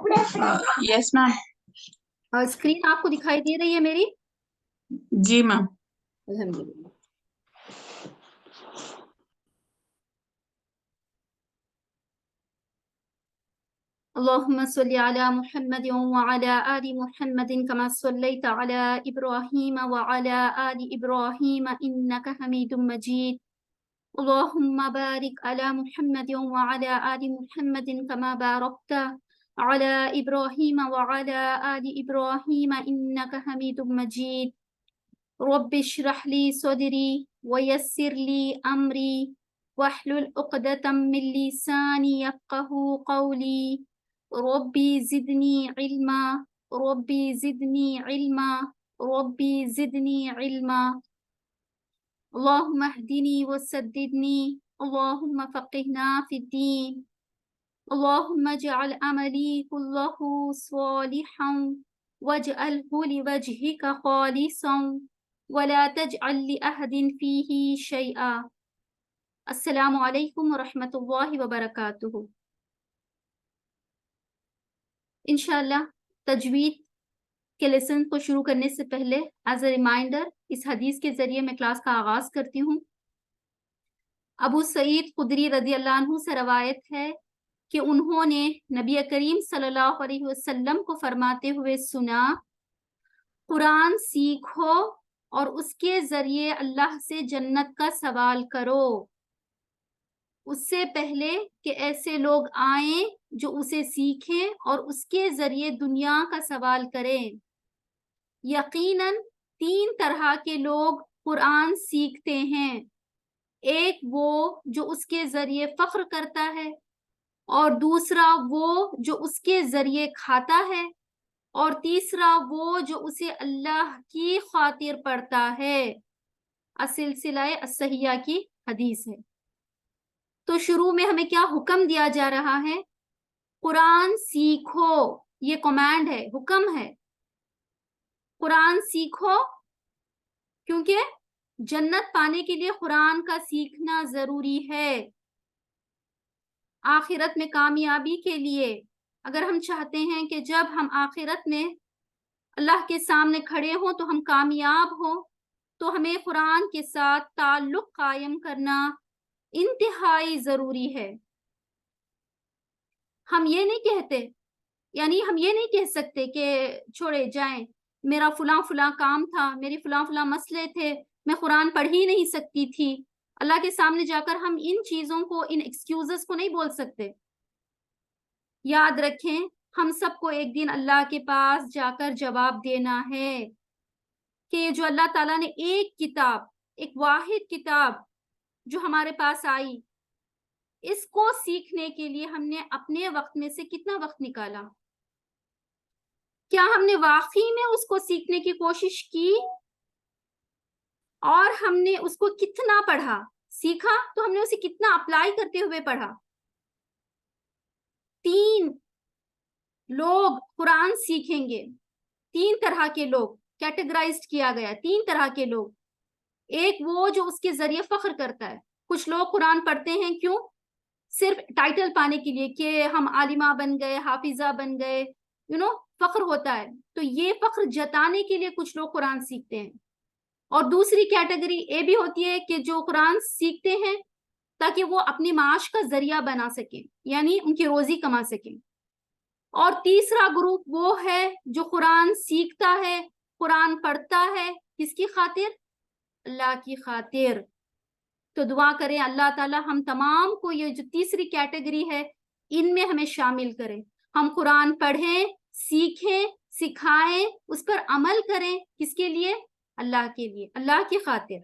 Yes ma'am. Screen आपको दिखाई दे रही है मेरी? जी मैम। अल्हम्दुलिल्लाह। अल्लाहुम्मा सल्ली अला मुहम्मद व अला आलि मुहम्मद कमा सल्लैता अला इब्राहीम व अला आलि इब्राहीम इन्नका हमीदुम मजीद। अल्लाहुम्मा बारिक अला मुहम्मद व अला आलि मुहम्मद कमा बारकता अला इब्राहीम व अला आलि इब्राहीम इन्नका हमीदुम मजीद। रब्बि इश्रह ली सदरी व यस्सिर ली अमरी वहलुल उक़दतम मिन लिसानी यफ़क़हू क़ौली। रब्बी ज़िदनी इल्मा रब्बी ज़िदनी इल्मा रब्बी ज़िदनी इल्मा। अल्लाहुम्मा अहदिनी व सद्दिदनी अल्लाहुम्मा फ़क़िहना फ़िद्दीन। अल्लाहुम्मा जअल अमली कुल्लहु सालिहन वजअलहु लिवजहिका ख़ालिसन वला तजअल लिअहदिन फ़ीही शैआ। अस्सलामु अलैकुम व रहमतुल्लाहि व बरकातुहू। इंशाअल्लाह तजवीद के लेसन को शुरू करने से पहले एज अ रिमाइंडर इस हदीस के जरिए मैं क्लास का आगाज करती हूँ। अबू सईद खुदरी रज़ी अल्लाह अन्हु से रवायत है कि उन्होंने नबी करीम सल्लल्लाहु अलैहि वसल्लम को फरमाते हुए सुना, कुरान सीखो और उसके जरिए अल्लाह से जन्नत का सवाल करो, उससे पहले कि ऐसे लोग आए जो उसे सीखें और उसके जरिए दुनिया का सवाल करें। यकीनन 3 तरह के लोग कुरान सीखते हैं। एक वो जो उसके जरिए फख्र करता है, और दूसरा वो जो उसके जरिए खाता है, और तीसरा वो जो उसे अल्लाह की खातिर पढ़ता है। सिलसिला अस्सहिया की हदीस है। तो शुरू में हमें क्या हुक्म दिया जा रहा है? कुरान सीखो, ये कमांड है, हुक्म है। कुरान सीखो क्योंकि जन्नत पाने के लिए कुरान का सीखना जरूरी है। आखिरत में कामयाबी के लिए अगर हम चाहते हैं कि जब हम आखिरत में अल्लाह के सामने खड़े हों तो हम कामयाब हों, तो हमें कुरान के साथ ताल्लुक कायम करना इंतहाई जरूरी है। हम ये नहीं कहते, यानी हम ये नहीं कह सकते कि छोड़े जाएं, मेरा फुला फुला काम था, मेरे फुला फुला मसले थे, मैं कुरान पढ़ ही नहीं सकती थी। अल्लाह के सामने जाकर हम इन चीजों को, इन एक्सक्यूजेस को नहीं बोल सकते। याद रखें, हम सबको एक दिन अल्लाह के पास जाकर जवाब देना है कि जो अल्लाह ताला ने एक किताब, एक वाहिद किताब जो हमारे पास आई, इसको सीखने के लिए हमने अपने वक्त में से कितना वक्त निकाला? क्या हमने वाकई में उसको सीखने की कोशिश की? और हमने उसको कितना पढ़ा? सीखा तो हमने उसे कितना अप्लाई करते हुए पढ़ा? 3 लोग कुरान सीखेंगे, 3 तरह के लोग कैटेगराइज्ड किया गया, 3 तरह के लोग। एक वो जो उसके जरिए फख्र करता है। कुछ लोग कुरान पढ़ते हैं क्यों? सिर्फ टाइटल पाने के लिए कि हम आलिमा बन गए, हाफिजा बन गए, फख्र होता है। तो ये फख्र जताने के लिए कुछ लोग कुरान सीखते हैं। और दूसरी कैटेगरी ये भी होती है कि जो कुरान सीखते हैं ताकि वो अपनी माश का जरिया बना सके, यानी उनकी रोजी कमा सके। और तीसरा ग्रुप वो है जो कुरान सीखता है, कुरान पढ़ता है, किसकी खातिर? अल्लाह की खातिर। तो दुआ करें अल्लाह ताला हम तमाम को, ये जो तीसरी कैटेगरी है, इनमें हमें शामिल करें। हम कुरान पढ़ें, सीखें, सिखाएं, उस पर अमल करें। किसके लिए? अल्लाह के लिए, अल्लाह की खातिर।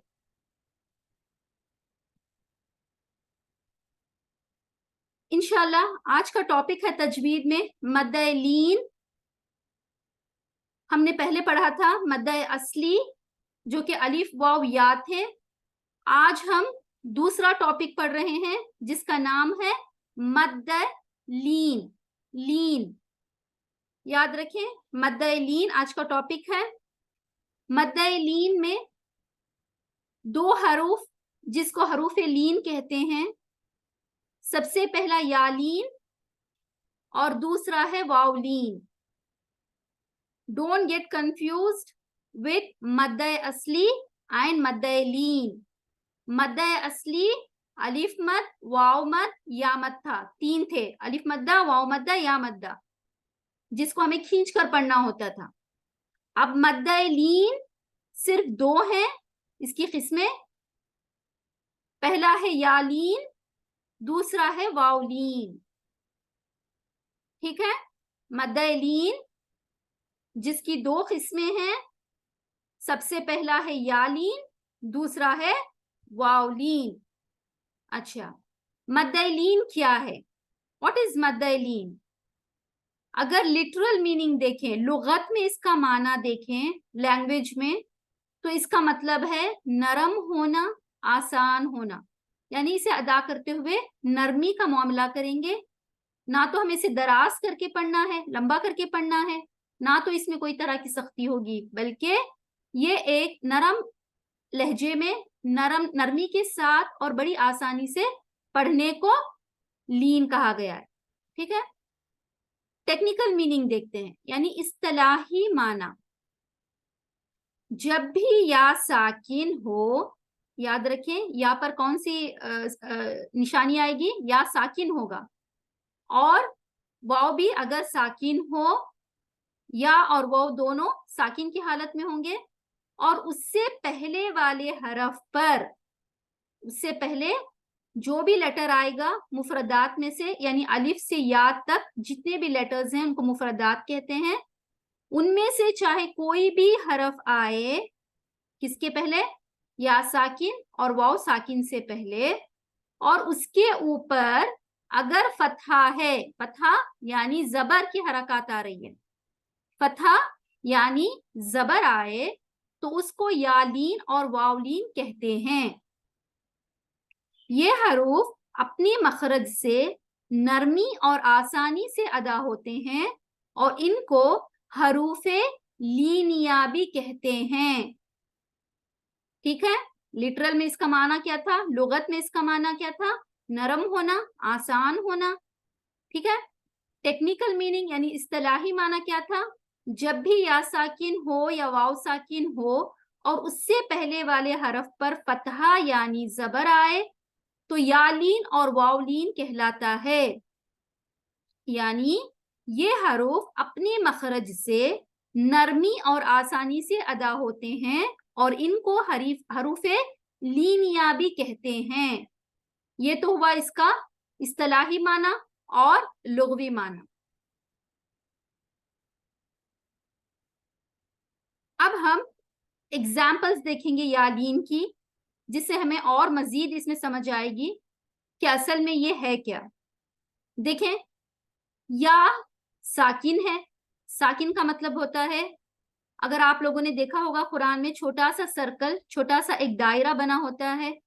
इंशाल्लाह आज का टॉपिक है तजवीद में मद्दे लीन। हमने पहले पढ़ा था मद्दे असली जो कि अलिफ वाव या थे। आज हम दूसरा टॉपिक पढ़ रहे हैं जिसका नाम है मद्दे लीन। लीन याद रखें, मद्दे लीन आज का टॉपिक है। मद्दे लीन में 2 हरूफ जिसको हरूफ लीन कहते हैं। सबसे पहला यालीन और दूसरा है वावलीन। डोंट गेट कंफ्यूज्ड विथ मद्द असली एंड मद्द लीन। मद्द असली अलिफ मद, वाव मद, या मद था, 3 थे, अलिफ मद्दा, वाव मद्दा, या मद्दा, जिसको हमें खींच कर पढ़ना होता था। अब मद्द लीन सिर्फ 2 है इसकी किस्में, पहला है यालीन, दूसरा है वावलीन। ठीक है, मद्द लीन जिसकी 2 किस्में हैं, सबसे पहला है यालीन, दूसरा है वावलीन। अच्छा, मद्द लीन क्या है? व्हाट इज मद्द लीन? अगर लिटरल मीनिंग देखें, लुगत में इसका माना देखें, लैंग्वेज में, तो इसका मतलब है नरम होना, आसान होना, यानी इसे अदा करते हुए नरमी का मामला करेंगे। ना तो हमें इसे दराज करके पढ़ना है, लंबा करके पढ़ना है, ना तो इसमें कोई तरह की सख्ती होगी, बल्कि ये एक नरम लहजे में, नरमी के साथ और बड़ी आसानी से पढ़ने को लीन कहा गया है। ठीक है, टेक्निकल मीनिंग देखते हैं, यानी इस्तिलाही माना। जब भी या साकिन हो, याद रखें या पर कौन सी निशानी आएगी? या साकिन होगा, और वाव भी अगर साकिन हो, या और वाव दोनों साकिन की हालत में होंगे, और उससे पहले वाले हरफ पर, उससे पहले जो भी लेटर आएगा मुफरदात में से, यानी अलिफ से या तक जितने भी लेटर्स हैं उनको मुफरदात कहते हैं, उनमें से चाहे कोई भी हरफ आए, किसके पहले? या साकिन और वाव साकिन से पहले, और उसके ऊपर अगर फतहा है, फतहा यानी जबर की हरकत आ रही है, फतहा यानी जबर आए, तो उसको यालीन और वावलीन कहते हैं। ये हरूफ अपनी मखरज से नरमी और आसानी से अदा होते हैं, और इनको हरूफे लीनिया भी कहते हैं। ठीक है, लिटरल में इसका माना क्या था? लुगत में इसका माना क्या था? नरम होना, आसान होना। ठीक है, टेक्निकल मीनिंग यानी इस्तिलाही माना क्या था? जब भी या साकिन हो या वाव साकिन हो और उससे पहले वाले हरफ पर फतहा यानी जबर आए, तो यालीन और वावलीन कहलाता है। यानी ये हरूफ अपनी मखरज से नरमी और आसानी से अदा होते हैं, और इनको हरूफे लीनिया भी कहते हैं। ये तो हुआ इसका इस्तिलाही माना और लुगवी माना। अब हम एग्जाम्पल्स देखेंगे यालीन की, जिससे हमें और मजीद इसमें समझ आएगी कि असल में ये है क्या। देखें, या साकिन है, साकिन का मतलब होता है, अगर आप लोगों ने देखा होगा कुरान में छोटा सा सर्कल, छोटा सा एक दायरा बना होता है,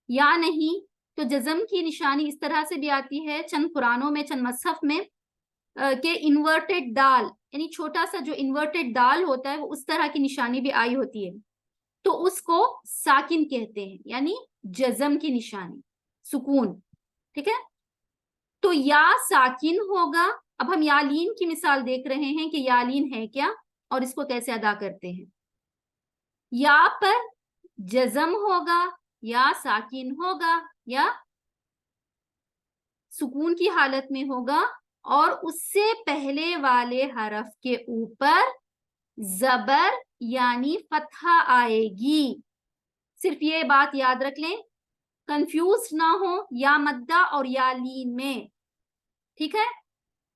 या नहीं तो जज़म की निशानी इस तरह से भी आती है चंद कुरानों में, चंद मसहफ में, के इन्वर्टेड दाल, यानी छोटा सा जो इन्वर्टेड दाल होता है वो उस तरह की निशानी भी आई होती है, तो उसको साकिन कहते हैं, यानी जज़म की निशानी, सुकून। ठीक है, तो या साकिन होगा। अब हम यालीन की मिसाल देख रहे हैं कि यालीन है क्या और इसको कैसे अदा करते हैं। या पर जज़म होगा, या साकिन होगा, या सुकून की हालत में होगा, और उससे पहले वाले हरफ के ऊपर जबर यानी फतहा आएगी। सिर्फ ये बात याद रख लें, कंफ्यूज ना हो या मद्दा और या लीन में। ठीक है,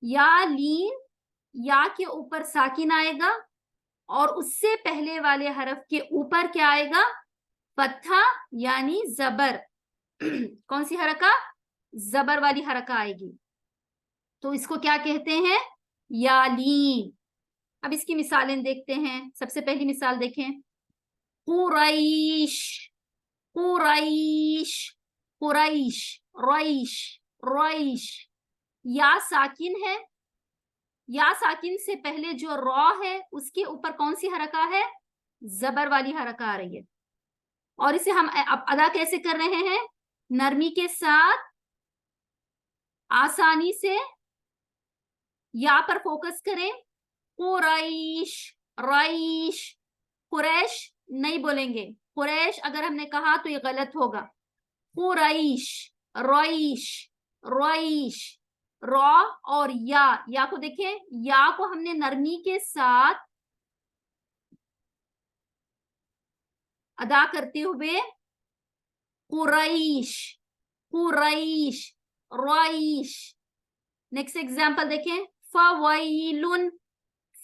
या लीन, या के ऊपर साकिन आएगा, और उससे पहले वाले हरफ के ऊपर क्या आएगा? फतहा यानी जबर। कौन सी हरका? जबर वाली हरका आएगी, तो इसको क्या कहते हैं? यालीन। अब इसकी मिसालें देखते हैं। सबसे पहली मिसाल देखें, कुरैश, कुरैश, कुरैश, रईश, रईश। या साकिन है, या साकिन से पहले जो रॉ है उसके ऊपर कौन सी हरका है? जबर वाली हरका आ रही है, और इसे हम अब अदा कैसे कर रहे हैं? नरमी के साथ, आसानी से, या पर फोकस करें। कुरैश, रईश, कुरैश नहीं बोलेंगे। कुरैश अगर हमने कहा तो ये गलत होगा। कुरैश, रईश, रईश, रॉ और या को देखें, या को हमने नरमी के साथ अदा करते हुए कुरैश, कुरैश, रईश। नेक्स्ट एग्जाम्पल देखें, फवैलुन,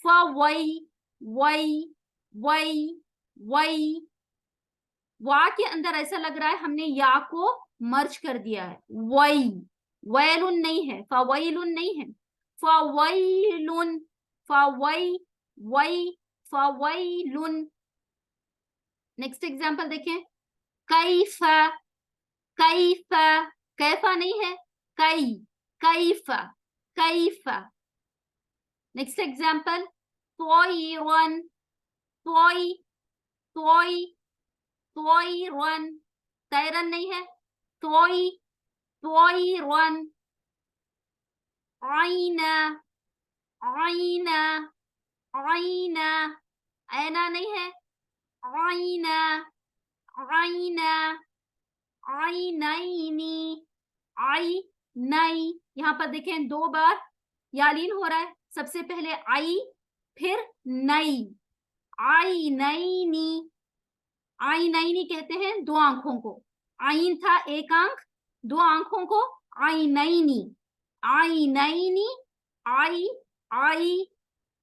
वई, वा के अंदर ऐसा लग रहा है हमने या को मर्ज कर दिया है। वई, वैलुन नहीं है, फवैलुन नहीं है, फवैलुन, फवैलुन। नेक्स्ट एग्जाम्पल देखें, कैफा, कैफा, कैफा नहीं है, कैफा, कैफा। नेक्स्ट एग्जाम्पल, तोयरन, तोयरन, तैरन नहीं है, तोयरन। आईना, आईना, आईना, ऐना नहीं है, आईना, आईना, आईनाइनी, आई नई। यहाँ पर देखें 2 बार यालीन हो रहा है। सबसे पहले आई, फिर नई, आई नईनी। आई नईनी कहते हैं 2 आंखों को। आइन था 1 आंख, 2 आंखों को आई नईनी, आई नईनी, आई, आई।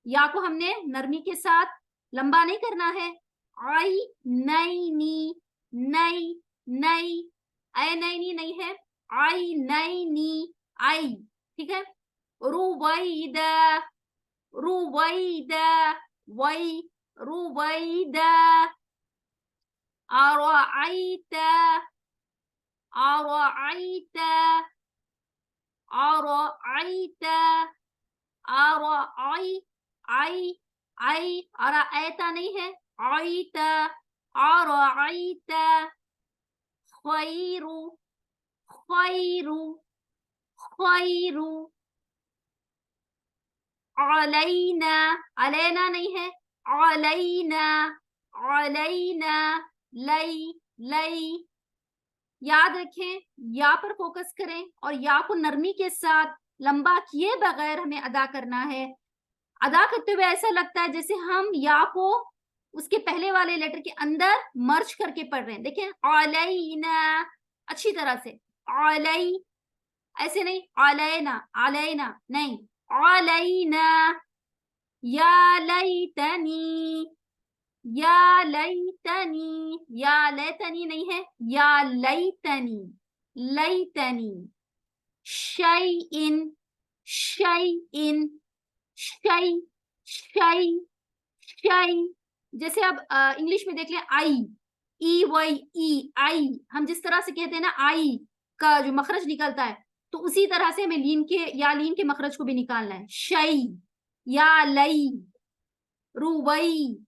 या को हमने नरमी के साथ लंबा नहीं करना है। आई नईनी, नई, नई, ऐ नईनी नहीं है, आई नईनी, आई। ठीक है। रुवैदा, रुवैदा, वई, रुवैदा। अरअयत, अरअयत, अरअयत, अरअय, आई, अरअयता नहीं है, अयत, अरअयत। खैरु, खैरु, खैरु। अलैना, अलैना नहीं है, अलैना, अलैना। लई, लई। याद रखें, या पर फोकस करें और या को नरमी के साथ लंबा किए बगैर हमें अदा करना है। अदा करते हुए ऐसा लगता है जैसे हम या को उसके पहले वाले लेटर के अंदर मर्ज करके पढ़ रहे हैं। देखें, अलैना, अच्छी तरह से, अलै, ऐसे नहीं, अलैना, अलैना नहीं, अलैना। या लैतनी, या लैतनी, या लैतनी नहीं है, या लैतनी, लैतनी। शैइन, शैइन, शै, शै, शै। जैसे अब इंग्लिश में देख लें, आई, ई वाई, ई, आई। हम जिस तरह से कहते हैं ना, आई का जो मखरज निकलता है, तो उसी तरह से हमें लीन के या लीन के मखरज को भी निकालना है। शै, या लई, रुवई,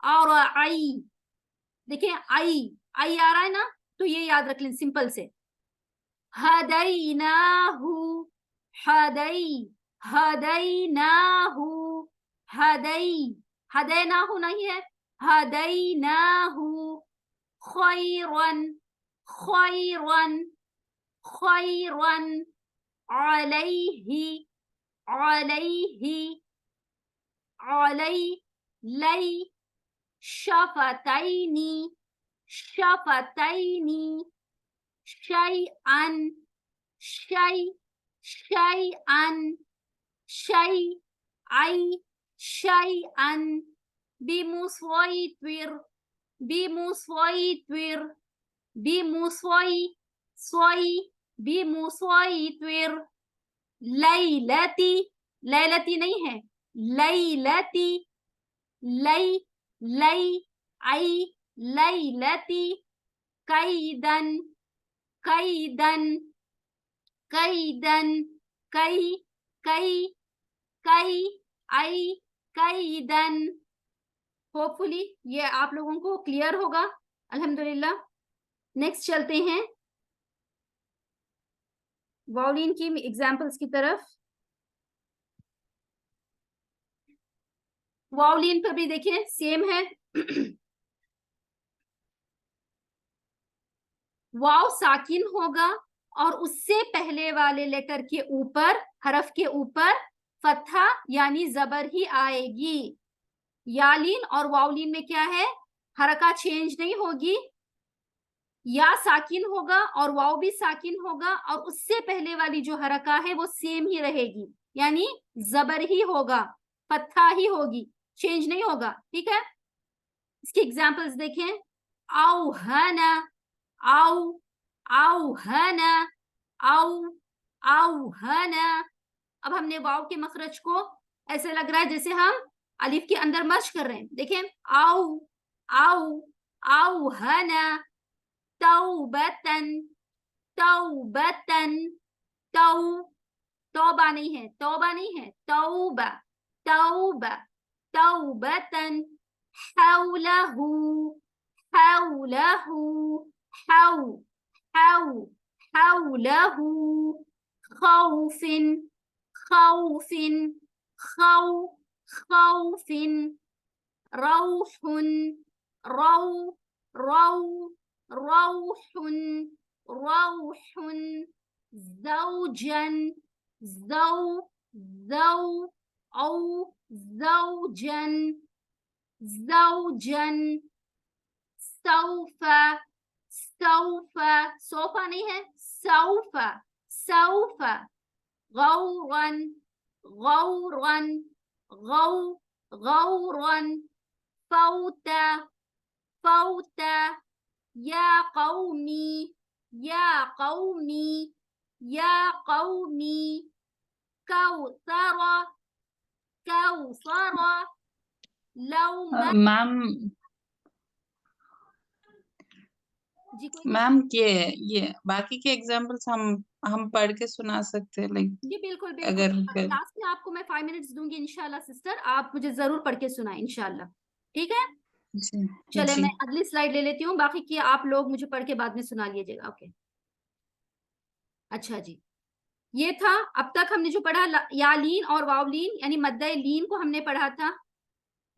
और आई। देखिए, आई आ रहा है ना, तो ये याद रख लें सिंपल से। हदैनाहु, हदै, हदैनाहु, हदै, हदैनाहु नहीं है, हदैनाहु। खैरन, खैरन, खैरन। अलैहि, अलैहि, अलै, लै। शफतैनी, शफतैनी। शैअन, शै, शैअन, शै, ऐ, शैअन। बिमुस्वैत्विर, बिमुस्वैत्विर, बिमुस्वै, स्वै, बिमुस्वैत्विर। लैलती, लैलती नहीं है, लैलती, लै, लै, ऐ, लैलती। कैदन, कैदन, कैदन। कै, कै, कै, ऐ, कैदन। होपफुली ये आप लोगों को क्लियर होगा, अल्हम्दुलिल्लाह। नेक्स्ट चलते हैं वाउलिन की एग्जाम्पल्स की तरफ। वावलिन पर भी देखिए सेम है। वाव साकिन होगा और उससे पहले वाले लेटर के ऊपर, हरफ के ऊपर फतहा यानी जबर ही आएगी। यालीन और वावलिन में क्या है, हरका चेंज नहीं होगी, या साकिन होगा और वाव भी साकिन होगा और उससे पहले वाली जो हरका है वो सेम ही रहेगी, यानी जबर ही होगा, फतहा ही होगी, चेंज नहीं होगा। ठीक है, इसके एग्जांपल्स देखें। औहना, औ, औहना, औ, औहना। अब हमने वाव के मखरज को ऐसे लग रहा है जैसे हम अलिफ के अंदर मश कर रहे हैं। देखें, औ, औ, औहना, तौबतन, तौबतन, तौ, तौबा नहीं है, तौबा नहीं है, तौबा, तौबा, तौबतन। हौलहू, हौलहू, हौ, हौ, हौलहू। खौफिन, खौफिन, खौ, खौफिन। रौहुन, रौ, रौ, रौहुन, रौहुन। ज़ौजन, ज़ौ, ज़ौ, औ, ज़ौजन, ज़ौजन। सौफा, सौफा, सोफा नहीं है, सौफा, सौफा। गौरन, गौरन, गौ, गौरन। फौता, फौता। या कौमी, या कौमी, या कौमी। कौसरा, कौसरा। लौमा। मैम, जी कोई मैम ये बाकी के एग्जांपल्स हम पढ़ के सुना सकते हैं, लाइक जी बिल्कुल बिल्कुल, अगर लास्ट में आपको मैं 5 मिनट्स दूंगी इंशाल्लाह सिस्टर, आप मुझे जरूर पढ़ के सुनाएं इंशाल्लाह। ठीक है, जी चले जी मैं अगली स्लाइड ले लेती हूँ, बाकी की आप लोग मुझे पढ़ के बाद में सुना लीजिएगा। ओके, अच्छा जी, ये था अब तक हमने जो पढ़ा, यालीन और वावलीन यानी मद्दा लीन को हमने पढ़ा था।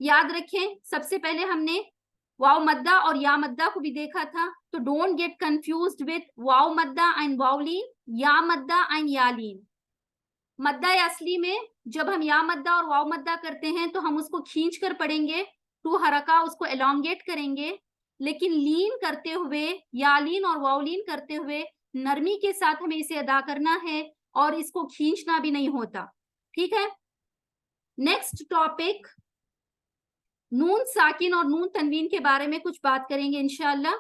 याद रखें, सबसे पहले हमने वाव मद्दा और या मद्दा को भी देखा था, तो डोंट गेट कंफ्यूज्ड विद वाव मद्दा एंड वावलीन, या मद्दा एंड यालीन। मद्दा असली में जब हम या मद्दा और वाव मद्दा करते हैं तो हम उसको खींच कर पढ़ेंगे, टू हरका उसको एलोंगेट करेंगे, लेकिन लीन करते हुए, यालीन और वावलीन करते हुए नरमी के साथ हमें इसे अदा करना है और इसको खींचना भी नहीं होता। ठीक है, नेक्स्ट टॉपिक, नून साकिन और नून तनवीन के बारे में कुछ बात करेंगे इंशाल्लाह।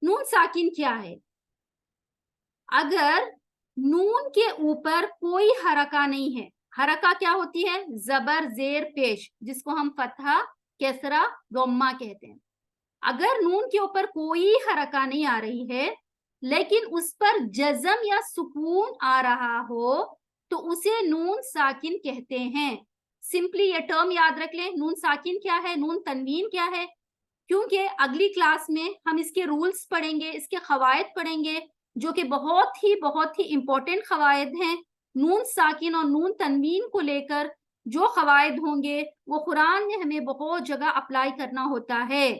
नून साकिन क्या है? अगर नून के ऊपर कोई हरका नहीं है, हरका क्या होती है? जबर जेर पेश, जिसको हम फतहा, कसरा, दम्मा कहते हैं। अगर नून के ऊपर कोई हरका नहीं आ रही है लेकिन उस पर जज़म या सुकून आ रहा हो तो उसे नून साकिन कहते हैं। सिंपली ये टर्म याद रख लें, नून साकिन क्या है, नून तनवीन क्या है, क्योंकि अगली क्लास में हम इसके रूल्स पढ़ेंगे, इसके खवायद पढ़ेंगे, जो कि बहुत ही इंपॉर्टेंट खवायद हैं। नून साकिन और नून तनवीन को लेकर जो खवायद होंगे वो कुरान में हमें बहुत जगह अप्लाई करना होता है।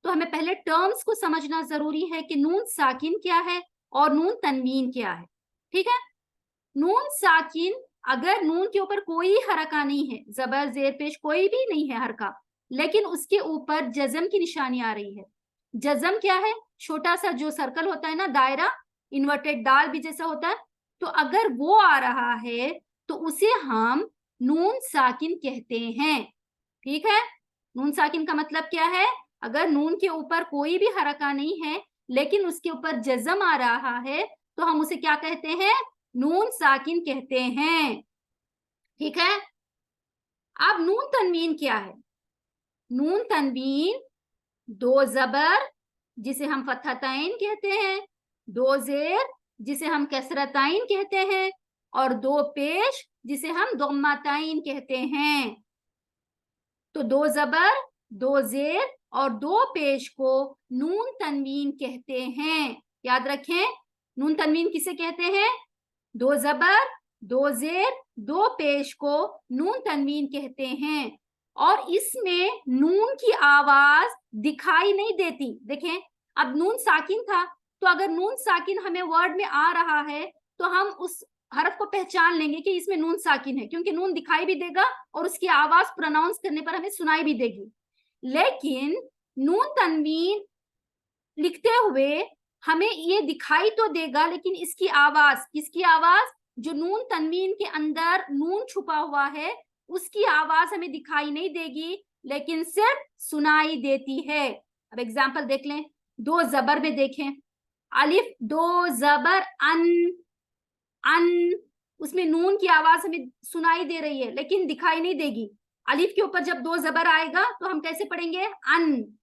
तो हमें पहले टर्म्स को समझना जरूरी है कि नून साकिन क्या है और नून तनवीन क्या है। ठीक है, नून साकिन, अगर नून के ऊपर कोई हरका नहीं है, जबर जेर पेश कोई भी नहीं है हरका, लेकिन उसके ऊपर जज़म की निशानी आ रही है। जज़म क्या है? छोटा सा जो सर्कल होता है ना, दायरा, इन्वर्टेड दाल भी जैसा होता है, तो अगर वो आ रहा है तो उसे हम नून साकिन कहते हैं। ठीक है, नून साकिन का मतलब क्या है? अगर नून के ऊपर कोई भी हरका नहीं है लेकिन उसके ऊपर जज़म आ रहा है तो हम उसे क्या कहते हैं? नून साकिन कहते हैं। ठीक है, अब नून तनवीन क्या है? नून तनवीन दो जबर जिसे हम फतहतैन कहते हैं, दो जेर जिसे हम कसरतैन कहते हैं, और दो पेश जिसे हम दम्मातैन कहते हैं। तो दो जबर, दो जेर और दो पेश को नून तनवीन कहते हैं। याद रखें, नून तनवीन किसे कहते हैं? दो जबर, दो जेर, दो पेश को नून तनवीन कहते हैं। और इसमें नून की आवाज दिखाई नहीं देती। देखें, अब नून साकिन था, तो अगर नून साकिन हमें वर्ड में आ रहा है तो हम उस हरफ को पहचान लेंगे कि इसमें नून साकिन है, क्योंकि नून दिखाई भी देगा और उसकी आवाज प्रोनाउंस करने पर हमें सुनाई भी देगी। लेकिन नून तनवीन लिखते हुए हमें ये दिखाई तो देगा, लेकिन इसकी आवाज, किसकी आवाज, जो नून तनवीन के अंदर नून छुपा हुआ है उसकी आवाज हमें दिखाई नहीं देगी, लेकिन सिर्फ सुनाई देती है। अब एग्जाम्पल देख लें, दो जबर में देखें, अलिफ दो जबर अन, अन, उसमें नून की आवाज हमें सुनाई दे रही है लेकिन दिखाई नहीं देगी। अलिफ के ऊपर जब दो जबर आएगा तो हम कैसे पढ़ेंगे, अन,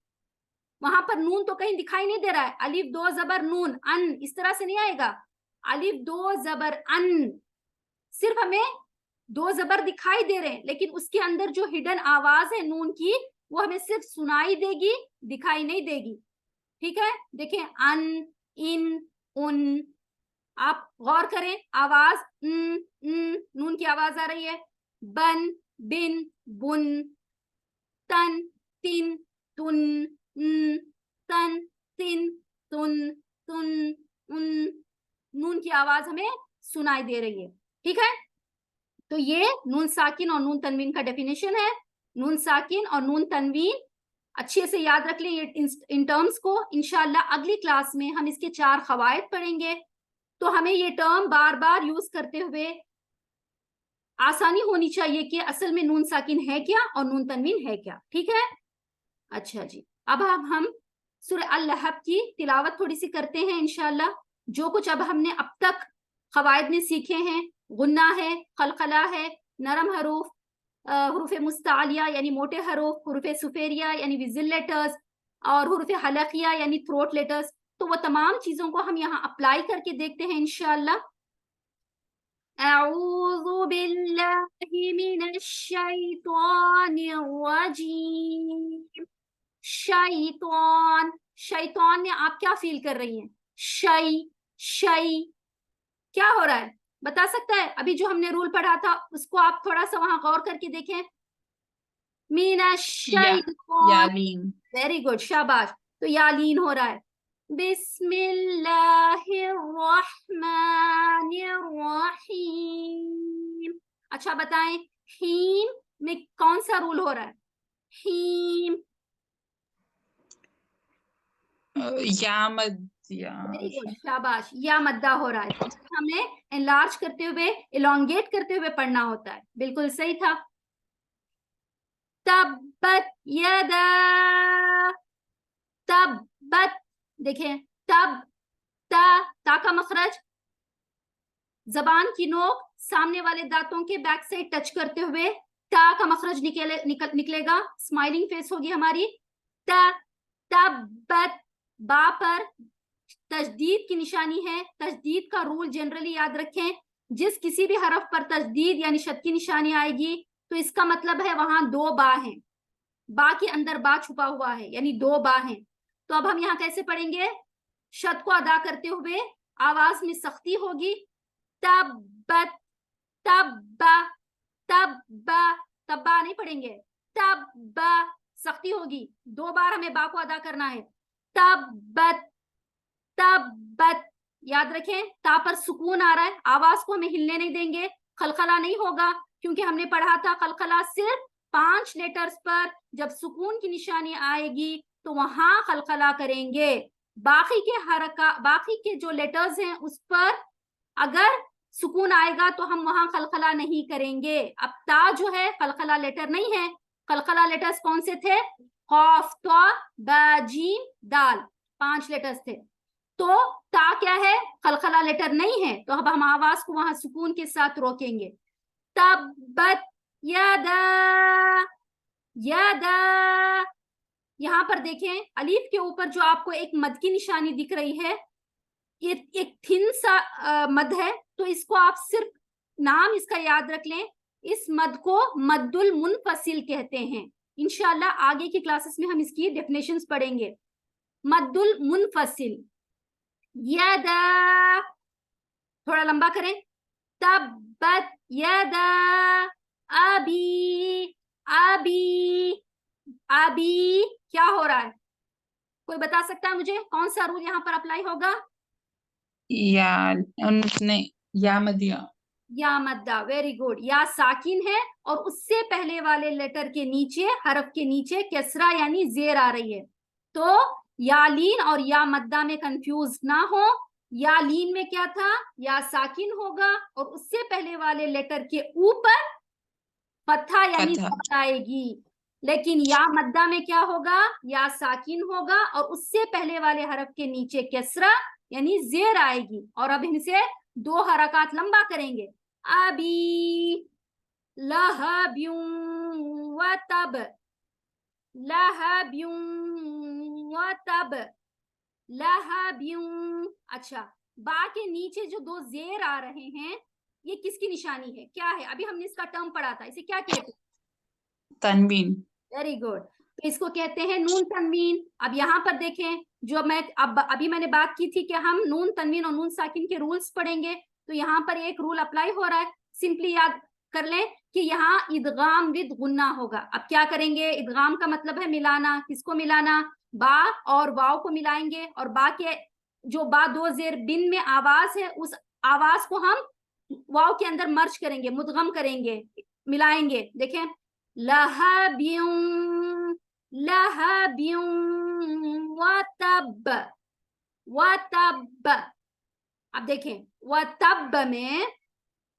वहां पर नून तो कहीं दिखाई नहीं दे रहा है, अलिफ दो जबर नून अन, इस तरह से नहीं आएगा, अलिफ दो जबर अन, सिर्फ हमें दो जबर दिखाई दे रहे हैं लेकिन उसके अंदर जो हिडन आवाज है नून की वो हमें सिर्फ सुनाई देगी, दिखाई नहीं देगी। ठीक है, देखें, अन, इन, उन, आप गौर करें, आवाज नून की आवाज आ रही है, बन, बिन, बुन, तन, तिन, तुन, तन, तिन, तुन, तुन, उन, नून की आवाज हमें सुनाई दे रही है। ठीक है, तो ये नून साकिन और नून तनवीन का डेफिनेशन है। नून साकिन और नून तनवीन अच्छे से याद रख लें ये इन टर्म्स को। इंशाल्लाह अगली क्लास में हम इसके 4 खवायद पढ़ेंगे, तो हमें ये टर्म बार बार यूज करते हुए आसानी होनी चाहिए कि असल में नून साकिन है क्या और नून तनवीन है क्या। ठीक है, अच्छा जी, अब हम सूरह अल-लहब की तिलावत थोड़ी सी करते हैं इंशाल्लाह। जो कुछ अब हमने अब तक खवायद में सीखे हैं, गुन्ना है, खलखला है, नरम हरूफ, हुरूफ मुस्तालिया यानी मोटे हरूफ, हुरूफ सुफेरिया यानी विजिल लेटर्स, और हुरूफ हलकिया यानी थ्रोट लेटर्स, तो वो तमाम चीजों को हम यहाँ अप्लाई करके देखते हैं इंशाल्लाह। अऊज़ु बिल्लाहि मिनश शैतानिर रजीम। शैतान, शैतान में आप क्या फील कर रही हैं, शै क्या हो रहा है, बता सकता है? अभी जो हमने रूल पढ़ा था उसको आप थोड़ा सा वहां गौर करके देखें। मिनश शैतान, यालीन, वेरी गुड, शाबाश, तो यालीन हो रहा है। बिस्मिल्लाहिर्रहमानिर्रहीम। अच्छा बताएं, हीम में कौन सा रूल हो रहा है? हीम, यामद, वेरी गुड, शाबाश, या मद्दा हो रहा है, तो हमें एनलार्ज करते हुए, इलोंगेट करते हुए पढ़ना होता है। बिल्कुल सही था। तब्बत यदा, तब्बत, देखें, तब, ता का मखरज, जबान की नोक सामने वाले दांतों के बैक साइड टच करते हुए ता का मखरज निकलेगा, स्माइलिंग फेस होगी हमारी। तब्बत, बा पर तजदीद की निशानी है। तजदीद का रूल जनरली याद रखें, जिस किसी भी हरफ पर तजदीद यानी शद की निशानी आएगी तो इसका मतलब है वहां दो बा हैं, बा के अंदर बा छुपा हुआ है, यानी दो बा हैं। तो अब हम यहाँ कैसे पढ़ेंगे, शद को अदा करते हुए आवाज में सख्ती होगी, तब्बत, तब्बा, तब्बा, तब्बा नहीं पढ़ेंगे, तब्बा, सख्ती होगी, 2 बार हमें बा को अदा करना है। तब्बत, तब्बत, याद रखें, ता पर सुकून आ रहा है, आवाज को हमें हिलने नहीं देंगे, खलखला नहीं होगा, क्योंकि हमने पढ़ा था खलखला सिर्फ 5 लेटर्स पर जब सुकून की निशानी आएगी तो वहां खलखला करेंगे। बाकी के जो लेटर्स हैं उस पर अगर सुकून आएगा तो हम वहां खलखला नहीं करेंगे। अब ता जो है खलखला लेटर नहीं है, खलखला लेटर्स कौन से थे, खौफ, तो, बा, जीम, दाल, 5 लेटर्स थे। तो ता क्या है, खलखला लेटर नहीं है, तो अब हम आवाज को वहां सुकून के साथ रोकेंगे। तब्बत यदा, यदा, यहां पर देखें अलीफ के ऊपर जो आपको एक मद की निशानी दिख रही है, ये एक थिन सा मद है, तो इसको आप सिर्फ नाम इसका याद रख लें, इस मद को मद्दुल मुनफसिल कहते हैं। इंशाल्लाह आगे की क्लासेस में हम इसकी डेफिनेशंस पढ़ेंगे। मद्दुल मुनफसिल, यदा, थोड़ा लंबा करें, तब्बत यदा अबी, अभी, अभी क्या हो रहा है? कोई बता सकता है मुझे कौन सा रूल यहाँ पर अप्लाई होगा? या नहीं, या मदिया। या मद्दा, वेरी गुड। या साकिन है और उससे पहले वाले लेटर के नीचे, हरफ के नीचे कसरा यानी जेर आ रही है। तो या लीन और या मद्दा में कंफ्यूज ना हो। या लीन में क्या था? या साकिन होगा और उससे पहले वाले लेटर के ऊपर फतहा यानी फतह। ज़बर आएगी। लेकिन या मद्दा में क्या होगा? या साकिन होगा और उससे पहले वाले हरफ के नीचे कसरा यानी जेर आएगी। और अब इनसे दो हरकत लंबा करेंगे। अभी, लहब्युं व तब, लहब्युं व तब, लहब्युं। अच्छा, बा के नीचे जो दो जेर आ रहे हैं, ये किसकी निशानी है? क्या है? अभी हमने इसका टर्म पढ़ा था, इसे क्या कहते हैं? तनवीन। Very good. तो इसको कहते हैं नून तनवीन। अब यहाँ पर देखें, जो मैं अभी मैंने बात की थी कि हम नून तनवीन और नून साकिन के रूल्स पढ़ेंगे, तो यहाँ पर एक रूल अप्लाई हो रहा है। सिंपली याद कर लें कि यहाँ इदगाम विद गुन्ना होगा। अब क्या करेंगे? इदगाम का मतलब है मिलाना। किसको मिलाना? बा और वाव को मिलाएंगे और बा के जो बा दो जेर बिन में आवाज है, उस आवाज को हम वाव के अंदर मर्ज करेंगे, मुदगम करेंगे, मिलाएंगे। देखें, लहब्युं, लहब्युं वतब, वतब। अब देखें, वतब में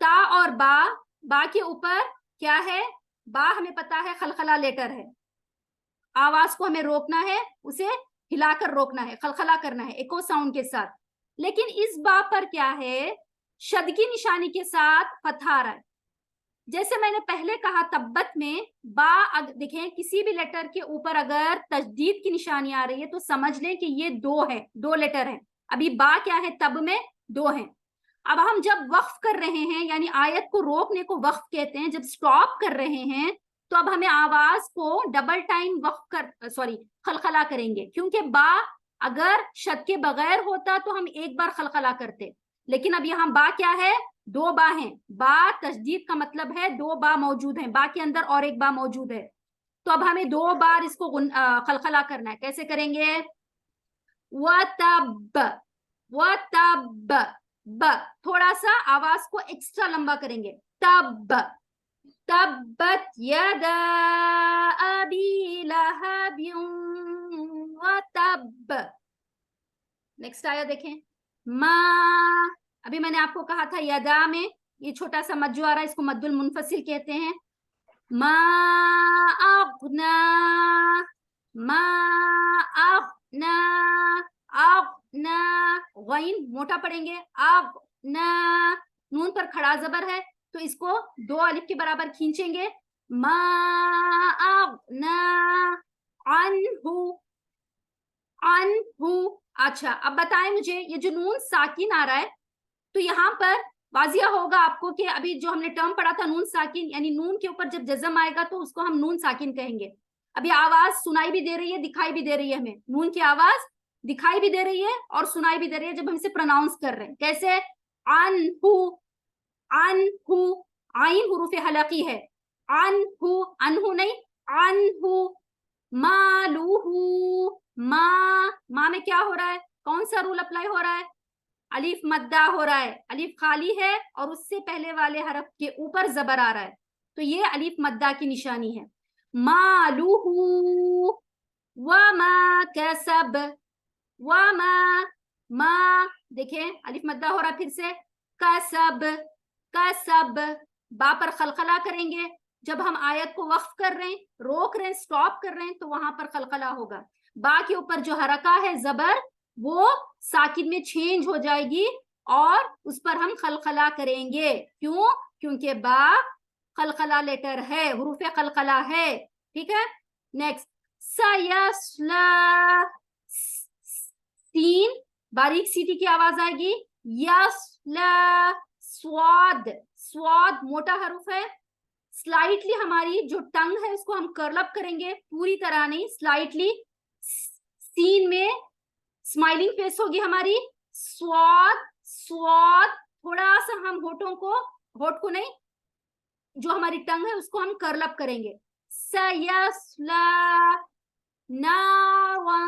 ता और बा के ऊपर क्या है? बा हमें पता है खलखला लेटर है, आवाज को हमें रोकना है, उसे हिलाकर रोकना है, खलखला करना है एको साउंड के साथ। लेकिन इस बा पर क्या है? शद की निशानी के साथ फतहा आ रहा है। जैसे मैंने पहले कहा तब्बत में बा, देखें किसी भी लेटर के ऊपर अगर तजदीद की निशानी आ रही है तो समझ लें कि ये दो है, दो लेटर है। अभी बा क्या है? तब में दो है। अब हम जब वक्फ कर रहे हैं, यानी आयत को रोकने को वक्फ कहते हैं, जब स्टॉप कर रहे हैं तो अब हमें आवाज को डबल टाइम वक्फ कर, सॉरी, खलखला करेंगे। क्योंकि बा अगर शद के बगैर होता तो हम एक बार खलखला करते, लेकिन अब यहाँ बा क्या है? दो बा हैं। बा तशदीद का मतलब है दो बा मौजूद है, बा के अंदर और एक बा मौजूद है। तो अब हमें दो बार इसको खलखला करना है। कैसे करेंगे? वतब, वतब, ब, थोड़ा सा आवाज को एक्स्ट्रा लंबा करेंगे। तब, तब्बत यदा अबी लहबिन वतब। नेक्स्ट आया देखें, मा। अभी मैंने आपको कहा था यदा में ये छोटा सा मद जो आ रहा है, इसको मद्दुल मुनफसिल कहते हैं। मा अगना, मा अगना, अगना, गैन मोटा पढ़ेंगे। अगना, नून पर खड़ा जबर है तो इसको दो अलिफ के बराबर खींचेंगे। मा अगना अन्हु, अन्हु। अच्छा, अब बताएं मुझे, ये जो नून साकिन आ रहा है, तो यहाँ पर वाजिया होगा आपको कि अभी जो हमने टर्म पढ़ा था नून साकिन, यानी नून के ऊपर जब जज़म आएगा तो उसको हम नून साकिन कहेंगे। अभी आवाज सुनाई भी दे रही है, दिखाई भी दे रही है, हमें नून की आवाज दिखाई भी दे रही है और सुनाई भी दे रही है जब हम इसे प्रोनाउंस कर रहे हैं। कैसे? अनहु, अनहु, आइन हुरूफ हलकी है। अनहु, अनहु नहीं, अनहु। मालूहु, माँ में क्या हो रहा है? कौन सा रूल अप्लाई हो रहा है? अलिफ मद्दा हो रहा है। अलिफ खाली है और उससे पहले वाले हरफ के ऊपर जबर आ रहा है, तो ये अलिफ मद्दा की निशानी है। मालूहु वमा कसब, वमा, मा, देखें अलिफ मद्दा हो रहा है फिर से। कसब, कसब, बा पर खलखला करेंगे। जब हम आयत को वक्फ कर रहे हैं, रोक रहे हैं, स्टॉप कर रहे हैं, तो वहां पर खलखला होगा। बा के ऊपर जो हरका है जबर, वो साकिन में चेंज हो जाएगी और उस पर हम खलखला करेंगे। क्यों? क्योंकि बा खलखला लेटर है, हुरूफ खलखला है। ठीक है, नेक्स्ट, सयस्ला, तीन बारीक सीटी की आवाज आएगी। यस्ला, स्वाद, स्वाद मोटा हरूफ है। स्लाइटली हमारी जो टंग है उसको हम कर्ल अप करेंगे, पूरी तरह नहीं, स्लाइटली। सीन में स्माइलिंग फेस होगी हमारी। स्वाद, स्वाद, थोड़ा सा हम होठों को, होठ को नहीं, जो हमारी टंग है उसको हम कर्ल अप करेंगे। सयस्ला नारा,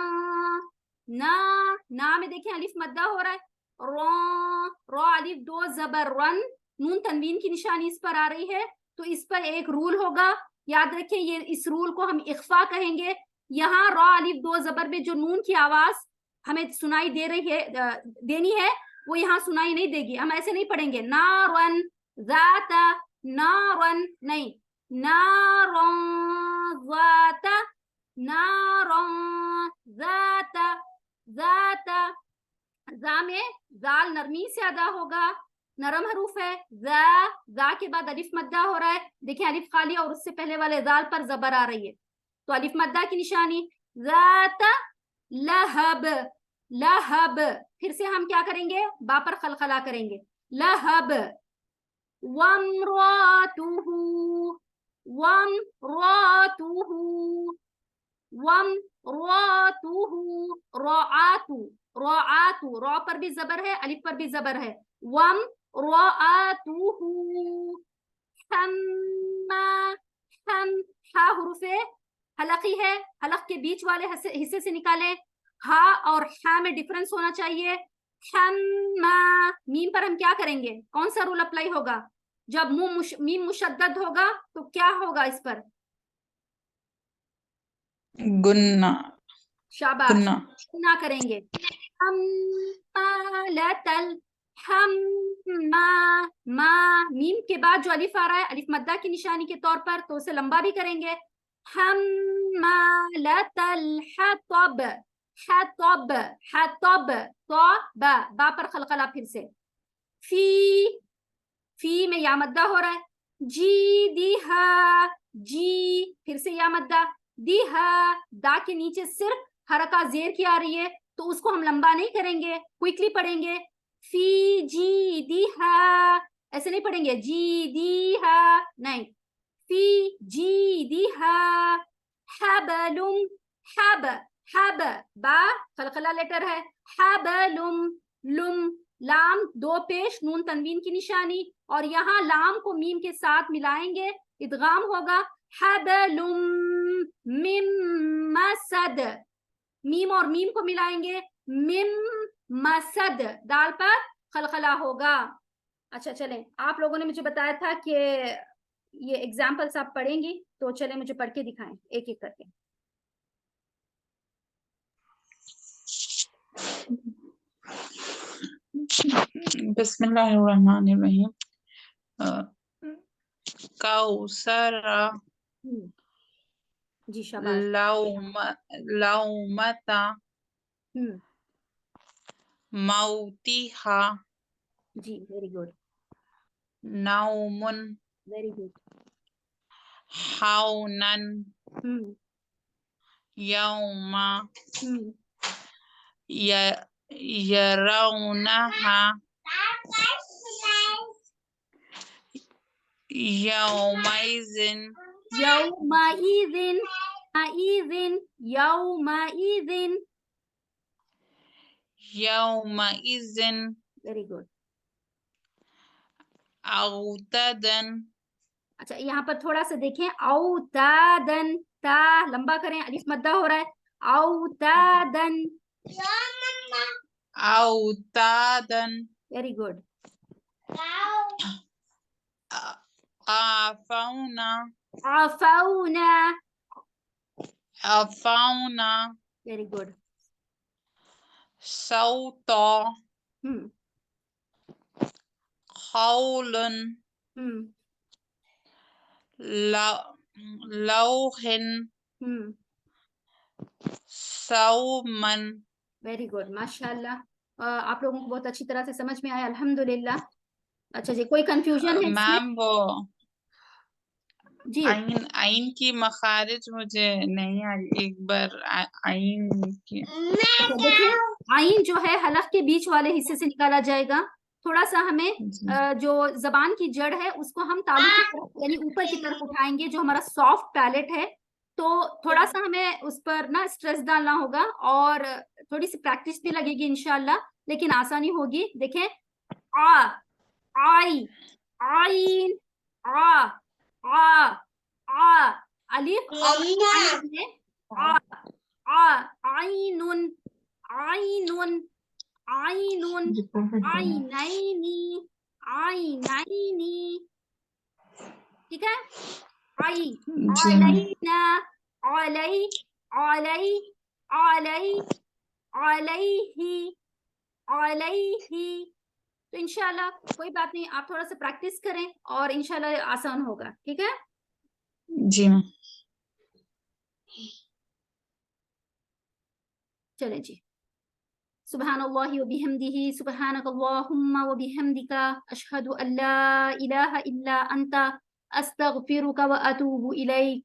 ना में देखें अलिफ मद्दा हो रहा है, रो अलिफ दो जबर रन, नून तनवीन की निशानी इस पर आ रही है। तो इस पर एक रूल होगा, याद रखें, ये इस रूल को हम इख्फा कहेंगे। यहाँ रो अलिफ दो जबर में जो नून की आवाज हमें सुनाई दे रही है, देनी है, वो यहाँ सुनाई नहीं देगी। हम ऐसे नहीं पढ़ेंगे नारन ज़ाता, नारन नहीं, नारन ज़ाता, नारन ज़ाता, ज़ाता, जा में जाल नरमी से अदा होगा, नरम हरूफ है। जा के बाद अलिफ मद्दा हो रहा है, देखिए अलिफ खाली और उससे पहले वाले जाल पर जबर आ रही है, तो अलिफ मद्दा की निशानी। ज़ाता लहब, लहब, फिर से हम क्या करेंगे, बा पर खलखला करेंगे, लहब। वम्रातुहु, वम्रातुहु, वम्रातुहु, रआतु, रआतु, रॉ पर भी जबर है, अलिफ पर भी जबर है। वम्रातुहु, हम्मा, हम, हा हुरूफे हलकी है, हलक के बीच वाले हिस्से से निकालें। हा और हा में डिफरेंस होना चाहिए। हम्मा, मीम पर हम क्या करेंगे, कौन सा रूल अप्लाई होगा, जब मीम मुशद्दद होगा तो क्या होगा इस पर, गुन्ना, शाबाश, गुन्ना। गुन्ना करेंगे। हम्मालतल, हम्मा, मा, मीम के बाद जो अलिफ आ रहा है अलिफ मद्दा की निशानी के तौर पर, तो उसे लंबा भी करेंगे। हम्मालतल हतब, हतब, हतब, तो बा पर खलखला फिर से। फी में या मद्दा हो रहा है। जी दिहा, जी, फिर से या मद्दा। दिहा, दा के नीचे सिर्फ हरका जेर की आ रही है, तो उसको हम लंबा नहीं करेंगे, क्विकली पढ़ेंगे। फी जी दिहा, ऐसे नहीं पढ़ेंगे जी दिहा, नहीं, फी जी दिहा हबलुम, हब, हब, बा खलखला लेटर है, हबलुम, लुम, लाम दो पेश नून तनवीन की निशानी, और यहाँ लाम को मीम के साथ मिलाएंगे, इदगाम होगा। हबलुम मिम मसद, मीम और मीम को मिलाएंगे, मिम मसद, दाल पर खलखला होगा। अच्छा चलें, आप लोगों ने मुझे बताया था कि ये एग्जाम्पल्स आप पढ़ेंगी, तो चले मुझे पढ़ के दिखाएं एक एक करके। बिस्मिल्लाहिर्रहमानिर्रहीम। कौसरा, जी शाबाश। लौमता, मौतिहा, जी वेरी गुड, नौमुन, वेरी गुड। हौनन, यौमा, यरौनहा, यौमइज़िन, यौमाइज़िन, माइज़िन, यौमाइज़िन, यौमइज़िन, वेरी गुड। औतदन, अच्छा यहाँ पर थोड़ा सा देखें, औतादन, ता लंबा करें, अलिफ मद्दा हो रहा है, औतादन, औतादन, वेरी गुड। आफौना, आफौना, अफौना, वेरी गुड। सौता, खौलन, लौहन, सौमन। वेरी गुड, माशाल्लाह। आप लोगों को बहुत अच्छी तरह से समझ में आया, अल्हम्दुलिल्लाह। अच्छा जी, कोई कंफ्यूजन है इसमें? मैम वो जी आइन की मखारिज मुझे नहीं आ रही, एक बार आइन की। अच्छा देखिए, आइन जो है हलक के बीच वाले हिस्से से निकाला जाएगा। थोड़ा सा हमें जो जबान की जड़ है उसको हम तालू की तरफ यानी ऊपर की तरफ उठाएंगे, जो हमारा सॉफ्ट पैलेट है, तो थोड़ा सा हमें उस पर ना स्ट्रेस डालना होगा और थोड़ी सी प्रैक्टिस भी लगेगी इंशाल्लाह, लेकिन आसानी होगी। देखें, आ, आई, आइन, आ, आ, आ, अलिफ और आइन में आइनुन आइनुन आइनुन आइनैनी आइनैनी, ठीक है। आई जी मैम। अलैना अलै अलै अलै अलैहि अलैहि। तो इंशाल्लाह कोई बात नहीं, आप थोड़ा सा प्रैक्टिस करें और इंशाल्लाह आसान होगा, ठीक है। जी मैम। चले जी। सुब्हानल्लाहि व बिहम्दिही सुब्हानकल्लाहुम्मा व बिहम्दिका अशहदु अल्ला इलाहा इल्ला अंता अस्तगफिरुका व अतूबु इलैक।